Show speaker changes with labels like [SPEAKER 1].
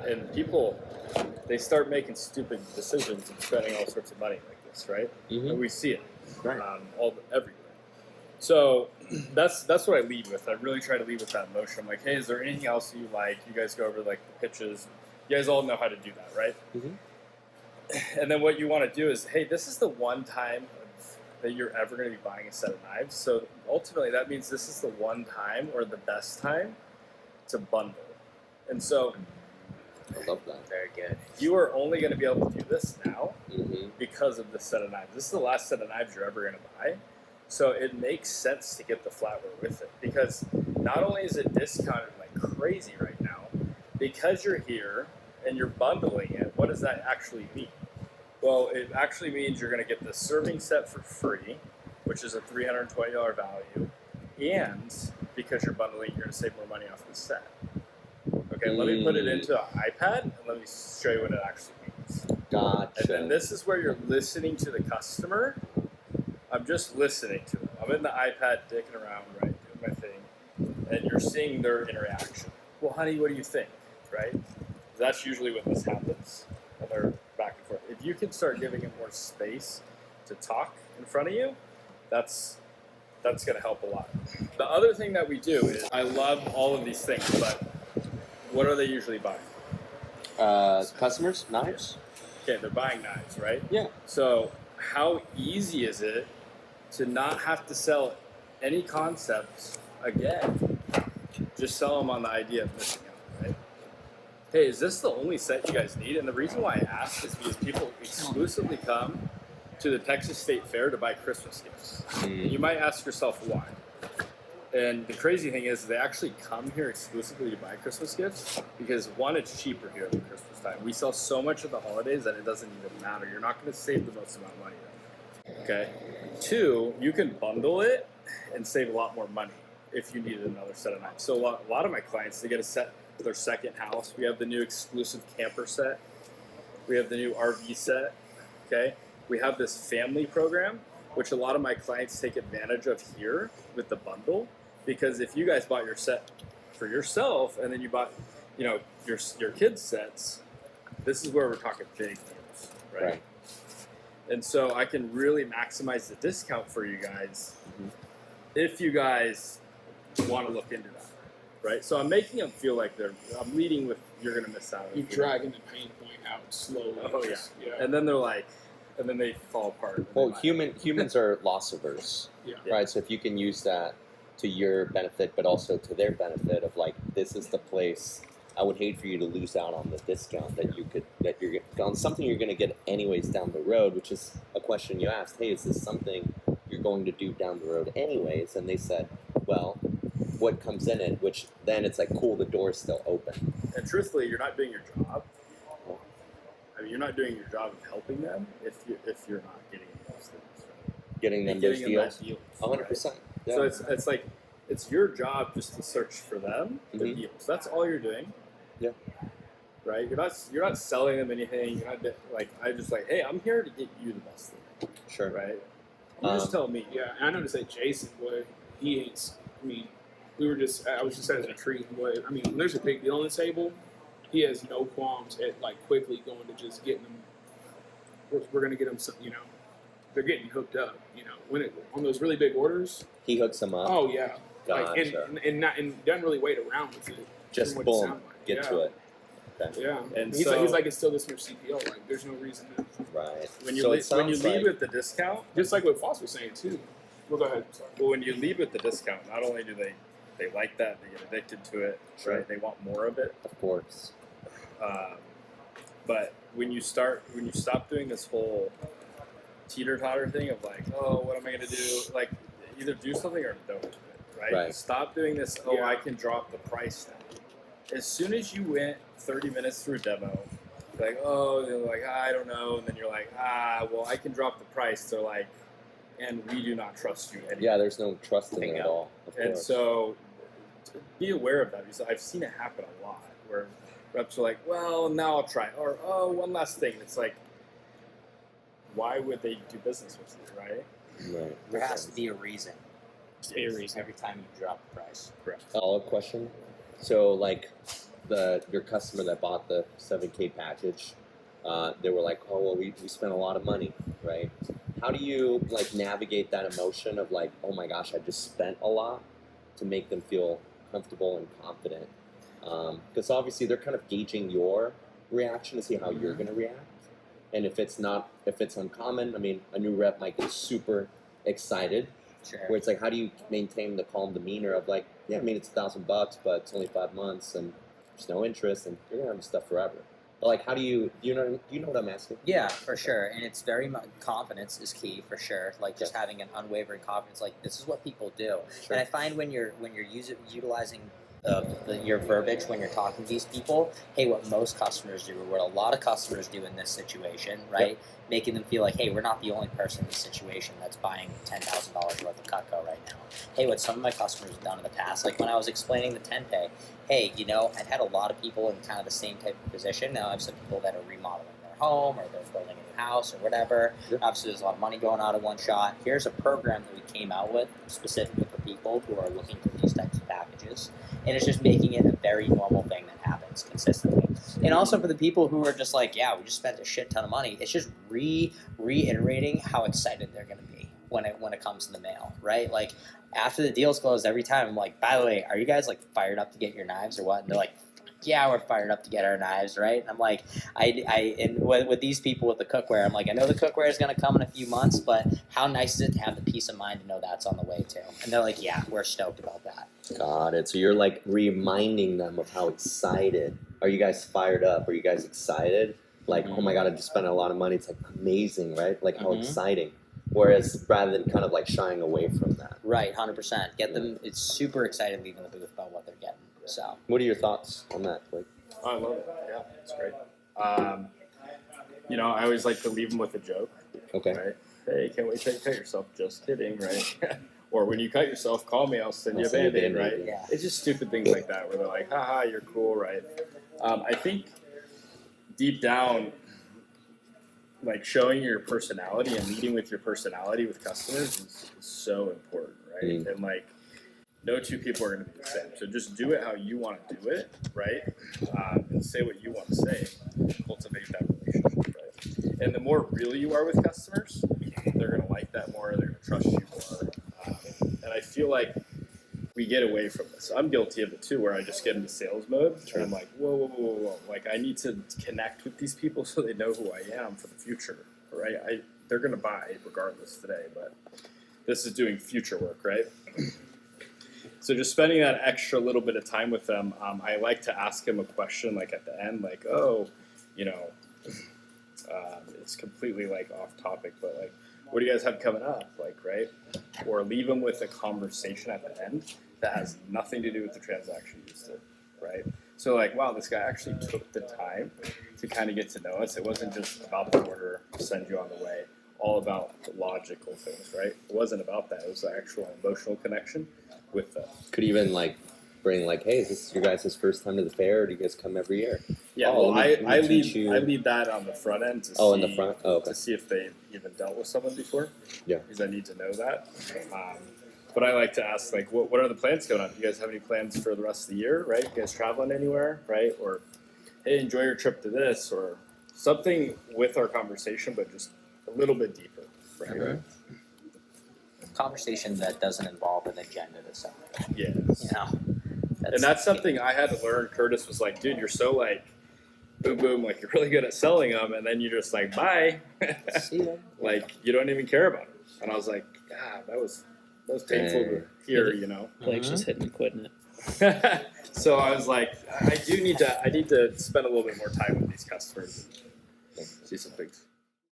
[SPEAKER 1] that. And people, they start making stupid decisions and spending all sorts of money like this, right? And we see it everywhere. So that's what I lead with. I really try to lead with that motion. I'm like, hey, is there anything else you like? You guys go over like the pitches. You guys all know how to do that, right? And then what you want to do is, hey, this is the one time that you're ever going to be buying a set of knives. So ultimately, that means this is the one time or the best time to bundle. And so
[SPEAKER 2] I love that.
[SPEAKER 3] Very good.
[SPEAKER 1] you are only going to be able to do this now because of this set of knives. This is the last set of knives you're ever going to buy. So it makes sense to get the flatware with it, because not only is it discounted like crazy right now, because you're here and you're bundling it, what does that actually mean? Well, it actually means you're going to get the serving set for free, which is a $320 value, and because you're bundling, you're going to save more money off the set. Okay, let me put it into an iPad, and let me show you what it actually means.
[SPEAKER 2] Gotcha.
[SPEAKER 1] And then this is where you're listening to the customer. I'm just listening to them. I'm in the iPad dicking around, right, doing my thing, and you're seeing their interaction. Well, honey, what do you think, right? That's usually when this happens, and they're back and forth. If you can start giving it more space to talk in front of you, that's going to help a lot. The other thing that we do is, I love all of these things, but what are they usually buying?
[SPEAKER 2] Customers, knives?
[SPEAKER 1] Okay, they're buying knives, right?
[SPEAKER 2] Yeah.
[SPEAKER 1] So how easy is it to not have to sell any concepts again? Just sell them on the idea of missing out, right? Hey, is this the only set you guys need? And the reason why I ask is because people exclusively come to the Texas State Fair to buy Christmas gifts. You might ask yourself why. And the crazy thing is they actually come here exclusively to buy Christmas gifts because, one, it's cheaper here at Christmas time. We sell so much of the holidays that it doesn't even matter. You're not going to save the most amount of money then. Okay? Two, you can bundle it and save a lot more money if you needed another set of knives. So a lot of my clients, they get a set for their second house. We have the new exclusive camper set. We have the new RV set. Okay? We have this family program, which a lot of my clients take advantage of here with the bundle. Because if you guys bought your set for yourself and then you bought, your kids' sets, this is where we're talking big deals, right? And so I can really maximize the discount for you guys if you guys want to look into that, right? So I'm making them feel like I'm leading with you're going to miss out.
[SPEAKER 4] You're dragging the pain point out slowly.
[SPEAKER 1] Oh, yeah. And then they're like, and then they fall apart.
[SPEAKER 2] Well, humans are loss averse, right? So if you can use that to your benefit, but also to their benefit of like, this is the place. I would hate for you to lose out on the discount that you're on something you're going to get anyways down the road, which is a question you asked. Hey, is this something you're going to do down the road anyways? And they said, well, what comes in it? Which then it's like, cool, the door's still open.
[SPEAKER 1] And truthfully, you're not doing your job. I mean, you're not doing your job of helping them if you're not getting those things. Right?
[SPEAKER 2] Getting them those deals.
[SPEAKER 1] 100%. Right? Yeah. So it's like, it's your job just to search for them the deals. That's all you're doing.
[SPEAKER 2] Yeah.
[SPEAKER 1] Right. You're not selling them anything. You're not like, I just like, hey, I'm here to get you the best thing.
[SPEAKER 2] Sure.
[SPEAKER 1] Right. You just tell me.
[SPEAKER 4] Yeah, and I noticed that Jason, boy, he hates. I mean, I was just at a treat. Boy, I mean, when there's a big deal on the table, he has no qualms at like quickly going to just getting them. We're gonna get them some, they're getting hooked up. On those really big orders,
[SPEAKER 2] he hooks them up.
[SPEAKER 4] Oh yeah.
[SPEAKER 2] Gotcha.
[SPEAKER 4] And doesn't really wait around with it.
[SPEAKER 2] Just boom, get to it. Okay.
[SPEAKER 4] Yeah,
[SPEAKER 1] and
[SPEAKER 4] he's like it's still this much CPO. Like there's no reason to.
[SPEAKER 2] Right.
[SPEAKER 1] When you lead with the discount,
[SPEAKER 4] just like what Foss was saying too. Well, go ahead. Sorry.
[SPEAKER 1] Well, when you lead with the discount, not only do they like that, they get addicted to it.
[SPEAKER 2] Sure.
[SPEAKER 1] Right? They want more of it.
[SPEAKER 2] Of course.
[SPEAKER 1] But when you stop doing this whole teeter-totter thing of like, oh, what am I going to do? Like, either do something or don't do it. Right? Stop doing this, I can drop the price now. As soon as you went 30 minutes through a demo, like, they're like, I don't know. And then you're like, well, I can drop the price. They're like, and we do not trust you anymore.
[SPEAKER 2] Yeah, there's no trust in it at all.
[SPEAKER 1] And so be aware of that, because I've seen it happen a lot where reps are like, well, now I'll try. Or, one last thing. It's like, why would they do business with you, right?
[SPEAKER 2] Right.
[SPEAKER 3] There has to be a reason.
[SPEAKER 1] A reason.
[SPEAKER 3] Every time you drop the price.
[SPEAKER 1] Correct.
[SPEAKER 2] Follow-up question. So, like, your customer that bought the 7K package, they were like, oh, well, we spent a lot of money, right? How do you like navigate that emotion of like, oh my gosh, I just spent a lot, to make them feel comfortable and confident? Because obviously they're kind of gauging your reaction to see how you're going to react. And if it's uncommon, I mean, a new rep might get super excited.
[SPEAKER 3] Sure.
[SPEAKER 2] Where it's like, how do you maintain the calm demeanor of like, yeah, I mean, it's $1,000, but it's only 5 months and there's no interest and you're gonna have this stuff forever. But like, how do you know what I'm asking?
[SPEAKER 3] Yeah, for sure. And it's very much, confidence is key for sure. Like just having an unwavering confidence, like this is what people do.
[SPEAKER 2] Sure.
[SPEAKER 3] And I find when you're utilizing your verbiage when you're talking to these people, hey, what most customers do, or what a lot of customers do in this situation, right? Yep. Making them feel like, hey, we're not the only person in this situation that's buying $10,000 worth of Cutco right now. Hey, what some of my customers have done in the past, like when I was explaining the 10Pay, hey, you know, I've had a lot of people in kind of the same type of position. Now I have some people that are remodeling their home, or they're building a new house or whatever.
[SPEAKER 2] Sure.
[SPEAKER 3] Obviously, there's a lot of money going out of one shot. Here's a program that we came out with specifically for people who are looking for these types of packages. And it's just making it a very normal thing that happens consistently. And also for the people who are just like, yeah, we just spent a shit ton of money, it's just reiterating how excited they're going to be when it comes to the mail, right? Like after the deal's closed, every time I'm like, by the way, are you guys like fired up to get your knives or what? And they're like, yeah, we're fired up to get our knives, right? And I'm like, and with these people with the cookware, I'm like, I know the cookware is going to come in a few months, but how nice is it to have the peace of mind to know that's on the way too? And they're like, yeah, we're stoked about that.
[SPEAKER 2] Got it. So you're like reminding them of how excited. Are you guys fired up? Are you guys excited? Like, oh my God, I just spent a lot of money. It's like amazing, right? Like how exciting. Whereas rather than kind of like shying away from that.
[SPEAKER 3] Right, 100%. Get them, it's super excited leaving the booth about what they're getting. So,
[SPEAKER 2] what are your thoughts on that, Blake?
[SPEAKER 1] I love it. Yeah, it's great. You know, I always like to leave them with a joke.
[SPEAKER 2] Okay.
[SPEAKER 1] Right? Hey, can't wait till you cut yourself. Just kidding, right? Or when you cut yourself, call me. I'll send you a Band-Aid, right?
[SPEAKER 3] Yeah.
[SPEAKER 1] It's just stupid things like that where they're like, haha, you're cool, right? I think deep down, like showing your personality and leading with your personality with customers is so important, right? And like, no two people are going to be the same. So just do it how you want to do it, right? And say what you want to say. Cultivate that relationship, right? And the more real you are with customers, they're going to like that more. They're going to trust you more. And I feel like we get away from this. I'm guilty of it too, where I just get into sales mode. And I'm like, whoa. Like, I need to connect with these people so they know who I am for the future, right? They're going to buy regardless today, but this is doing future work, right? So just spending that extra little bit of time with them, I like to ask them a question like at the end, like, oh, you know, it's completely like off topic, but like, what do you guys have coming up? Like, right? Or leave them with a conversation at the end that has nothing to do with the transaction you just did, right? So like, wow, this guy actually took the time to kind of get to know us. It wasn't just about the order, send you on the way, all about the logical things, right? It wasn't about that. It was the actual emotional connection with them.
[SPEAKER 2] Could even like bring like, hey, is this your guys' first time to the fair, or do you guys come every year?
[SPEAKER 1] Yeah, well, I lead that on the front end to see,
[SPEAKER 2] in the front? Oh, okay.
[SPEAKER 1] To see if they even dealt with someone before.
[SPEAKER 2] Yeah.
[SPEAKER 1] Because I need to know that. But I like to ask, like, what are the plans going on? You guys have any plans for the rest of the year, right? You guys traveling anywhere, right? Or, hey, enjoy your trip to this, or something with our conversation, but just a little bit deeper, right?
[SPEAKER 2] Okay.
[SPEAKER 3] Conversation that doesn't involve an agenda to sell.
[SPEAKER 1] Yeah.
[SPEAKER 3] You know?
[SPEAKER 1] And that's something I had to learn. Curtis was like, dude, you're so like, boom, boom, like you're really good at selling them. And then you're just like, bye.
[SPEAKER 3] See ya.
[SPEAKER 1] Like, you don't even care about them. And I was like, God, that was painful to hear, you know.
[SPEAKER 5] Blake's just hitting and quitting it.
[SPEAKER 1] So I was like, I need to spend a little bit more time with these customers and see some things.